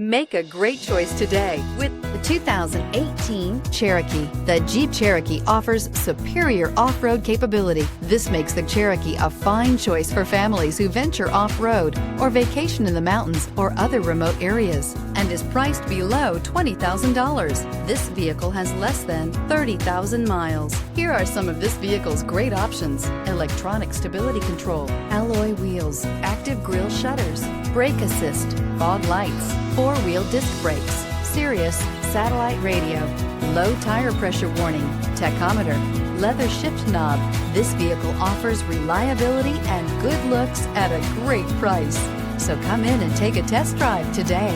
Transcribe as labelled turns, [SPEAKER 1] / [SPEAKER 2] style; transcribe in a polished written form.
[SPEAKER 1] Make a great choice today with the 2018 Cherokee. The Jeep Cherokee offers superior off-road capability. This makes the Cherokee a fine choice for families who venture off-road or vacation in the mountains or other remote areas, and is priced below $20,000. This vehicle has less than 30,000 miles. Here are some of this vehicle's great options: electronic stability control, alloy wheels, active grille shutters, brake assist, fog lights, four-wheel disc brakes, Sirius satellite radio, low tire pressure warning, tachometer, leather shift knob. This vehicle offers reliability and good looks at a great price. So come in and take a test drive today.